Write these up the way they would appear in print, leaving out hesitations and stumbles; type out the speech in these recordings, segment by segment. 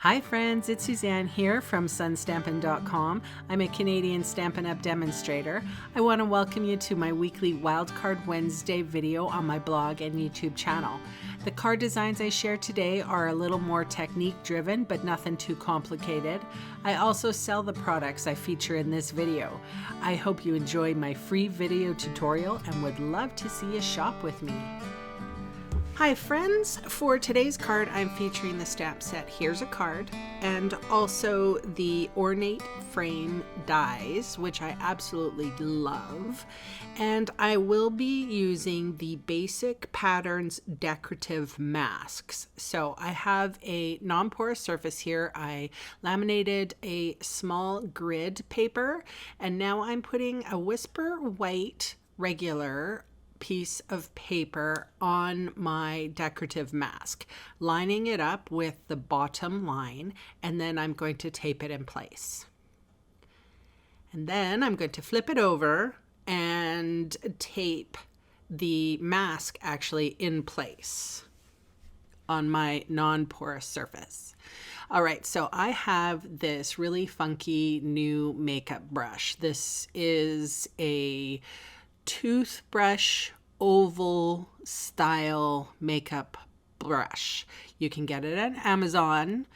Hi friends, it's Suzanne here from sunstampin.com. I'm a Canadian Stampin' Up demonstrator. I want to welcome you to my weekly Wildcard Wednesday video on my blog and YouTube channel. The card designs I share today are a little more technique driven, but nothing too complicated. I also sell the products I feature in this video. I hope you enjoy my free video tutorial and would love to see you shop with me. Hi friends, for today's card I'm featuring the stamp set Here's a Card and also the ornate frame dies, which I absolutely love, and I will be using the Basic Patterns decorative masks. So I have a non-porous surface here. I laminated a small grid paper and now I'm putting a Whisper White regular piece of paper on my decorative mask, lining it up with the bottom line, and then I'm going to tape it in place. And then I'm going to flip it over and tape the mask actually in place on my non-porous surface. All right, so I have this really funky new makeup brush. This is a toothbrush oval style makeup brush. You can get it at Amazon,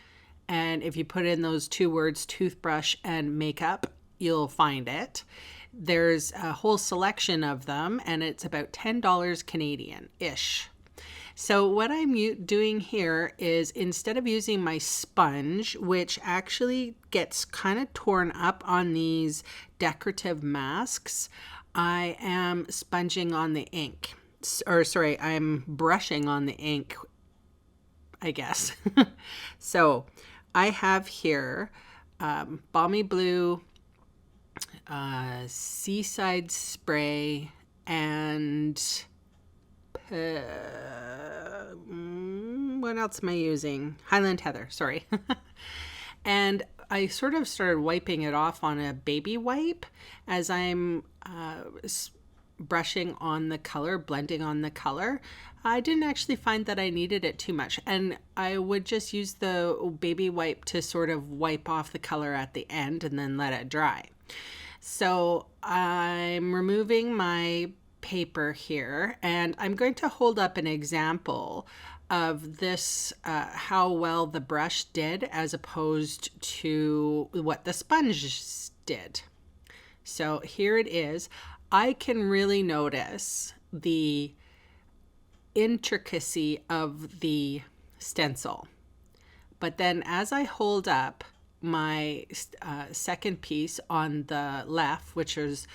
and if you put in those two words, toothbrush and makeup, you'll find it. There's a whole selection of them and it's about $10 Canadian-ish. So what I'm doing here is, instead of using my sponge, which actually gets kind of torn up on these decorative masks, I am sponging on the ink, or sorry, I'm brushing on the ink, I guess. So I have here Balmy Blue, Seaside Spray, and what else am I using? Highland Heather, sorry. And I sort of started wiping it off on a baby wipe as I'm brushing on the color, blending on the color. I didn't actually find that I needed it too much, and I would just use the baby wipe to sort of wipe off the color at the end and then let it dry. So I'm removing my paper here, and I'm going to hold up an example of this, how well the brush did as opposed to what the sponge did. So here it is. I can really notice the intricacy of the stencil. But then as I hold up my second piece on the left, which is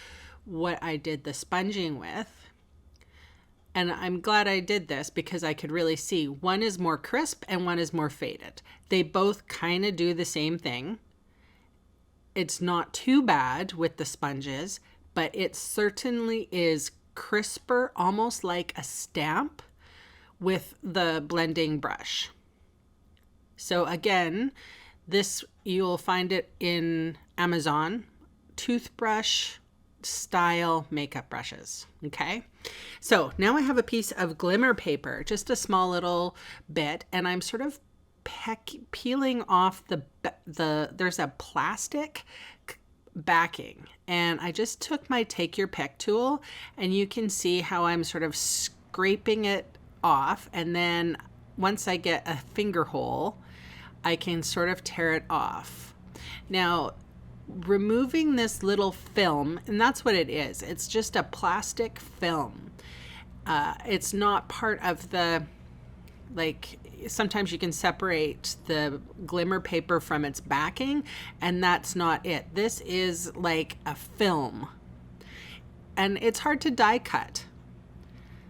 what I did the sponging with, and I'm glad I did this because I could really see one is more crisp and one is more faded. They both kind of do the same thing. It's not too bad with the sponges, but it certainly is crisper, almost like a stamp with the blending brush. So again, this, you'll find it in Amazon, toothbrush style makeup brushes. Okay, so now I have a piece of glimmer paper, just a small little bit, and I'm sort of peeling off there's a plastic backing, and I just took my take your pick tool, and you can see how I'm sort of scraping it off, and then once I get a finger hole, I can sort of tear it off. Now, removing this little film, and that's what it is, it's just a plastic film. It's not part of the, like, sometimes you can separate the glimmer paper from its backing, and that's not it. This is like a film, and it's hard to die cut.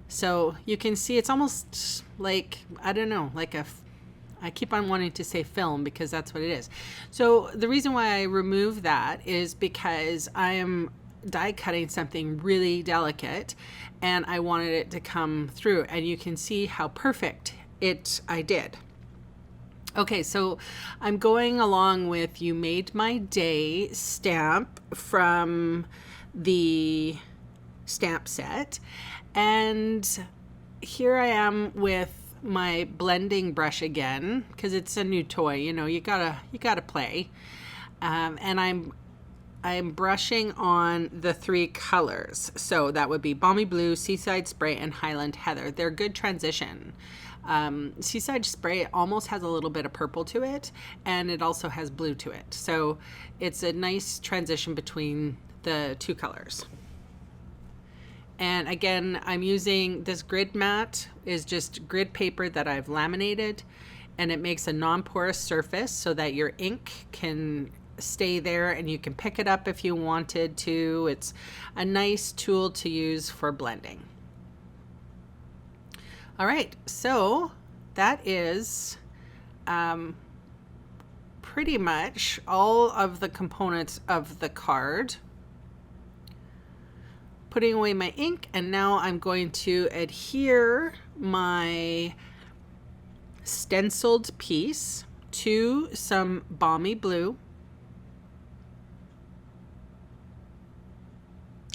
So you can see it's almost like, I don't know, like I keep on wanting to say film because that's what it is. So the reason why I remove that is because I am die cutting something really delicate and I wanted it to come through, and you can see how perfect I did. Okay, so I'm going along with You Made My Day stamp from the stamp set, and here I am with my blending brush again because it's a new toy. You know, you gotta play. And I'm brushing on the 3 colors. So that would be Balmy Blue, Seaside Spray, and Highland Heather. They're good transition. Seaside Spray almost has a little bit of purple to it, and it also has blue to it. So it's a nice transition between the 2 colors. And again, I'm using this grid mat, is just grid paper that I've laminated, and it makes a non-porous surface so that your ink can stay there and you can pick it up if you wanted to. It's a nice tool to use for blending. All right, so that is pretty much all of the components of the card. Putting away my ink, and now I'm going to adhere my stenciled piece to some Balmy Blue.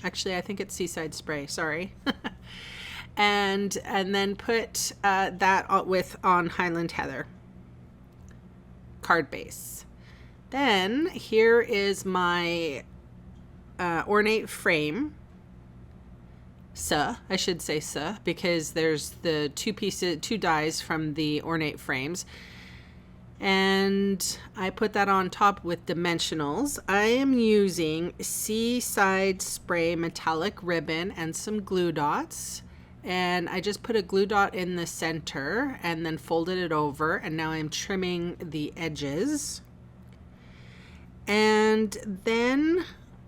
Actually, I think it's Seaside Spray, sorry. and then put that on Highland Heather card base. Then here is my ornate frame. I should say because there's the 2 dies from the ornate frames. And I put that on top with dimensionals. I am using Seaside Spray metallic ribbon and some glue dots. And I just put a glue dot in the center and then folded it over. And now I'm trimming the edges. And then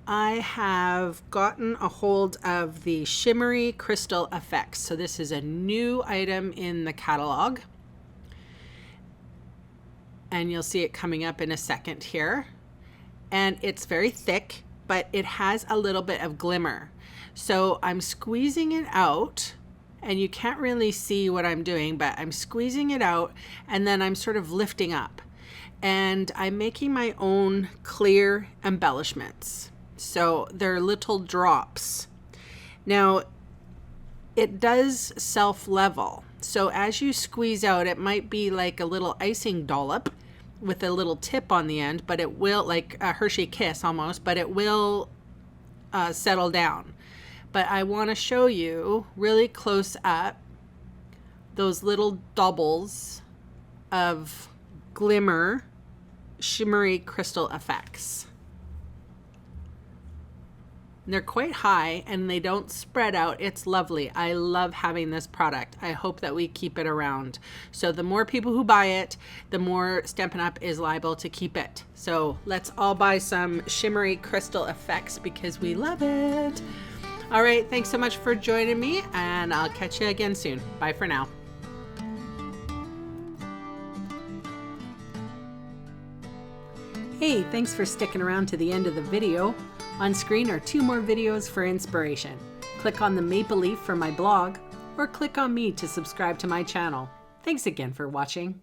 I have gotten a hold of the Shimmery Crystal Effects. So this is a new item in the catalog. And you'll see it coming up in a second here. And it's very thick, but it has a little bit of glimmer. So I'm squeezing it out, and you can't really see what I'm doing, but I'm squeezing it out, and then I'm sort of lifting up. And I'm making my own clear embellishments. So they're little drops. Now, it does self-level. So as you squeeze out, it might be like a little icing dollop with a little tip on the end, but it will, like a Hershey Kiss almost, but it will settle down. But I want to show you really close up those little doubles of glimmer shimmery crystal effects. They're quite high and they don't spread out. It's lovely. I love having this product. I hope that we keep it around. So the more people who buy it, the more Stampin' Up! Is liable to keep it. So let's all buy some shimmery crystal effects because we love it. All right, thanks so much for joining me, and I'll catch you again soon. Bye for now. Hey, thanks for sticking around to the end of the video. On screen are 2 more videos for inspiration. Click on the maple leaf for my blog, or click on me to subscribe to my channel. Thanks again for watching.